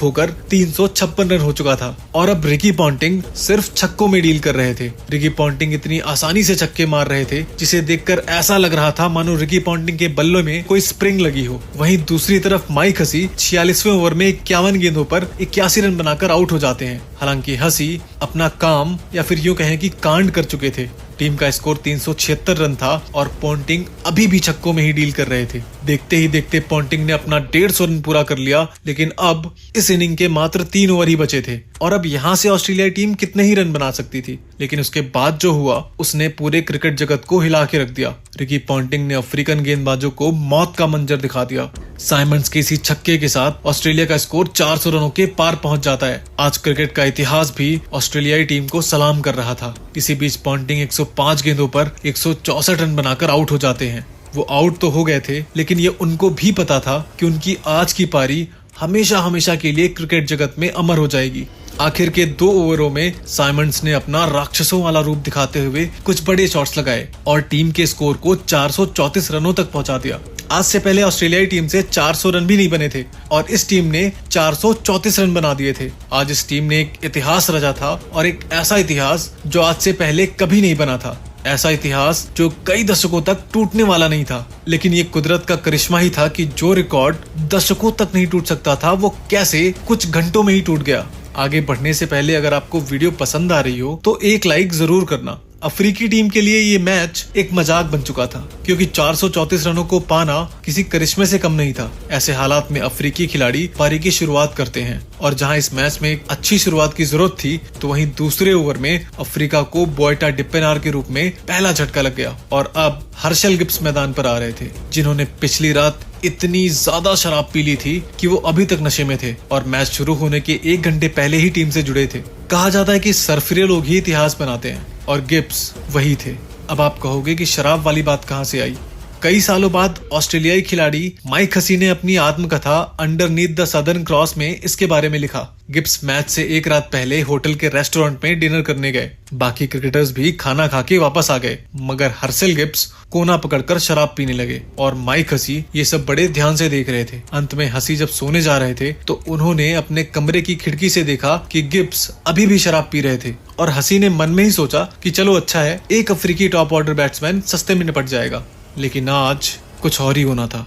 होकर 356 रन हो चुका था और अब रिकी पॉन्टिंग सिर्फ छक्कों में डील कर रहे थे। रिकी पॉन्टिंग इतनी आसानी से छक्के मार रहे थे जिसे देखकर ऐसा लग रहा था मानो रिकी पॉन्टिंग के बल्लों में कोई स्प्रिंग लगी हो। वहीं दूसरी तरफ माइक हसी 46वें ओवर में 51 गेंदों पर 81 रन बनाकर आउट हो जाते हैं। हालांकि हसी अपना काम या फिर यूं कहें कि कांड कर चुके थे। टीम का स्कोर 376 रन था और पॉन्टिंग अभी भी छक्कों में ही डील कर रहे थे। देखते ही देखते पॉन्टिंग ने अपना 150 रन पूरा कर लिया, लेकिन अब इस इनिंग के मात्र 3 ओवर ही बचे थे और अब यहाँ से ऑस्ट्रेलियाई टीम कितने ही रन बना सकती थी। लेकिन उसके बाद जो हुआ उसने पूरे क्रिकेट जगत को हिला के रख दिया। रिकी पॉन्टिंग ने अफ्रीकन गेंदबाजों को मौत का मंजर दिखा दिया। साइमंड्स के इसी छक्के के साथ ऑस्ट्रेलिया का स्कोर 400 रनों के पार पहुंच जाता है। आज क्रिकेट का इतिहास भी ऑस्ट्रेलियाई टीम को सलाम कर रहा था। इसी बीच पॉन्टिंग 105 गेंदों पर 164 रन बनाकर आउट हो जाते हैं। वो आउट तो हो गए थे, लेकिन ये उनको भी पता था कि उनकी आज की पारी हमेशा हमेशा के लिए क्रिकेट जगत में अमर हो जाएगी। आखिर के 2 ओवरों में साइमंड्स ने अपना राक्षसों वाला रूप दिखाते हुए कुछ बड़े शॉट्स लगाए और टीम के स्कोर को 434 रनों तक पहुंचा दिया। आज से पहले ऑस्ट्रेलियाई टीम से 400 रन भी नहीं बने थे और इस टीम ने 434 रन बना दिए थे। आज इस टीम ने एक इतिहास रचा था और एक ऐसा इतिहास जो आज से पहले कभी नहीं बना था। ऐसा इतिहास जो कई दशकों तक टूटने वाला नहीं था। लेकिन ये कुदरत का करिश्मा ही था कि जो रिकॉर्ड दशकों तक नहीं टूट सकता था वो कैसे कुछ घंटों में ही टूट गया। आगे बढ़ने से पहले अगर आपको वीडियो पसंद आ रही हो तो एक लाइक जरूर करना। अफ्रीकी टीम के लिए ये मैच एक मजाक बन चुका था, क्योंकि 434 रनों को पाना किसी करिश्मे से कम नहीं था। ऐसे हालात में अफ्रीकी खिलाड़ी पारी की शुरुआत करते हैं और जहां इस मैच में एक अच्छी शुरुआत की जरूरत थी तो वहीं दूसरे ओवर में अफ्रीका को बोयटा डिपेनार के रूप में पहला झटका लग गया और अब हर्षल गिब्स मैदान पर आ रहे थे, जिन्होंने पिछली रात इतनी ज्यादा शराब पी ली थी कि वो अभी तक नशे में थे और मैच शुरू होने के 1 घंटे पहले ही टीम से जुड़े थे। कहा जाता है कि सरफिरे लोग ही इतिहास बनाते हैं और गिब्स वही थे। अब आप कहोगे कि शराब वाली बात कहां से आई। कई सालों बाद ऑस्ट्रेलियाई खिलाड़ी माइक हसी ने अपनी आत्मकथा अंडरनीथ द सदर्न क्रॉस में इसके बारे में लिखा। गिब्स मैच से 1 रात पहले होटल के रेस्टोरेंट में डिनर करने गए। बाकी क्रिकेटर्स भी खाना खा के वापस आ गए, मगर हर्षल गिब्स कोना पकड़कर शराब पीने लगे और माइक हसी ये सब बड़े ध्यान से देख रहे थे। अंत में हसी जब सोने जा रहे थे तो उन्होंने अपने कमरे की खिड़की से देखा कि गिब्स अभी भी शराब पी रहे थे और हसी ने मन में ही सोचा कि चलो अच्छा है, एक अफ्रीकी टॉप ऑर्डर बैट्समैन सस्ते में निपट जाएगा। लेकिन आज कुछ और ही होना था।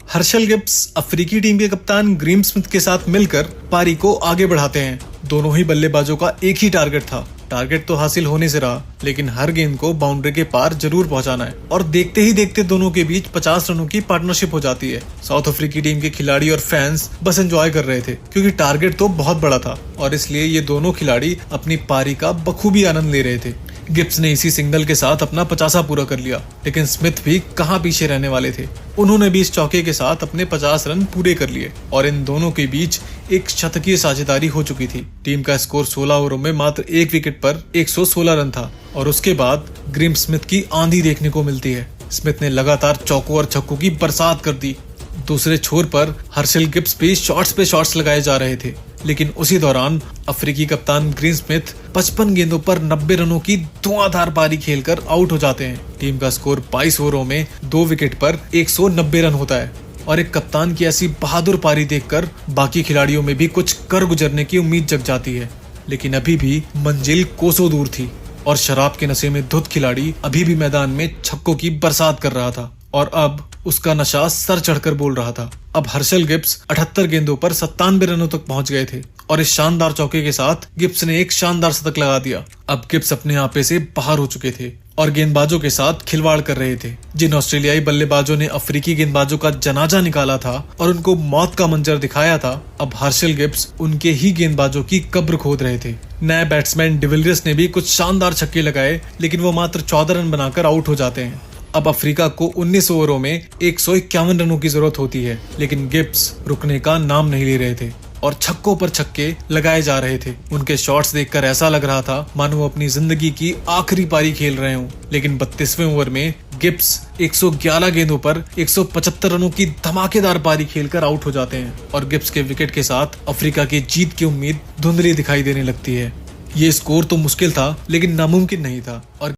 हर्षल गिब्स अफ्रीकी टीम के कप्तान ग्रीम स्मिथ के साथ मिलकर पारी को आगे बढ़ाते हैं। दोनों ही बल्लेबाजों का एक ही टारगेट था। टारगेट तो हासिल होने से रहा, लेकिन हर गेंद को बाउंड्री के पार जरूर पहुंचाना है और देखते ही देखते दोनों के बीच 50 रनों की पार्टनरशिप हो जाती है। साउथ अफ्रीकी टीम के खिलाड़ी और फैंस बस एंजॉय कर रहे थे, क्योंकि टारगेट तो बहुत बड़ा था और इसलिए ये दोनों खिलाड़ी अपनी पारी का बखूबी आनंद ले रहे थे। गिब्स ने इसी सिंगल के साथ अपना 50 पूरा कर लिया, लेकिन स्मिथ भी कहां पीछे रहने वाले थे। उन्होंने भी इस चौके के साथ अपने 50 रन पूरे कर लिए और इन दोनों के बीच एक शतकीय साझेदारी हो चुकी थी। टीम का स्कोर 16 ओवरों में मात्र 1 विकेट पर 116 रन था और उसके बाद ग्रीम स्मिथ की आंधी देखने को मिलती है। स्मिथ ने लगातार चौकों और छक्कों की बरसात कर दी। दूसरे छोर पर हर्षल गिब्स भी शॉट्स पे शॉट्स लगाए जा रहे थे, लेकिन उसी दौरान अफ्रीकी कप्तान ग्रीम स्मिथ 55 गेंदों पर 90 रनों की धुआंधार पारी खेलकर आउट हो जाते हैं। टीम का स्कोर 22 ओवरों में 2 विकेट पर 190 रन होता है और एक कप्तान की ऐसी बहादुर पारी देखकर बाकी खिलाड़ियों में भी कुछ कर गुजरने की उम्मीद जग जाती है। लेकिन अभी भी मंजिल कोसों दूर थी और शराब के नशे में धुत खिलाड़ी अभी भी मैदान में छक्कों की बरसात कर रहा था और अब उसका नशा सर चढ़कर बोल रहा था। अब हर्षल गिब्स 78 गेंदों पर 97 रनों तक पहुंच गए थे और इस शानदार चौके के साथ गिब्स ने एक शानदार शतक लगा दिया। अब गिब्स अपने आपे से बाहर हो चुके थे और गेंदबाजों के साथ खिलवाड़ कर रहे थे। जिन ऑस्ट्रेलियाई बल्लेबाजों ने अफ्रीकी गेंदबाजों का जनाजा निकाला था और उनको मौत का मंजर दिखाया था, अब हर्षल गिब्स उनके ही गेंदबाजों की कब्र खोद रहे थे। नए बैट्समैन डिविलियर्स ने भी कुछ शानदार छक्के लगाए, लेकिन वो मात्र 14 रन बनाकर आउट हो जाते हैं। अब अफ्रीका को 19 ओवरों में 151 रनों की जरूरत होती है, लेकिन गिब्स रुकने का नाम नहीं ले रहे थे और छक्कों पर छक्के लगाए जा रहे थे। उनके शॉट्स देखकर ऐसा लग रहा था मानो वो अपनी जिंदगी की आखिरी पारी खेल रहे हों। लेकिन 32वें ओवर में गिब्स 111 गेंदों पर 175 रनों की धमाकेदार पारी खेलकर आउट हो जाते हैं और गिब्स के विकेट के साथ अफ्रीका की जीत की उम्मीद धुंधली दिखाई देने लगती है। ये स्कोर तो मुश्किल था, लेकिन नामुमकिन नहीं था और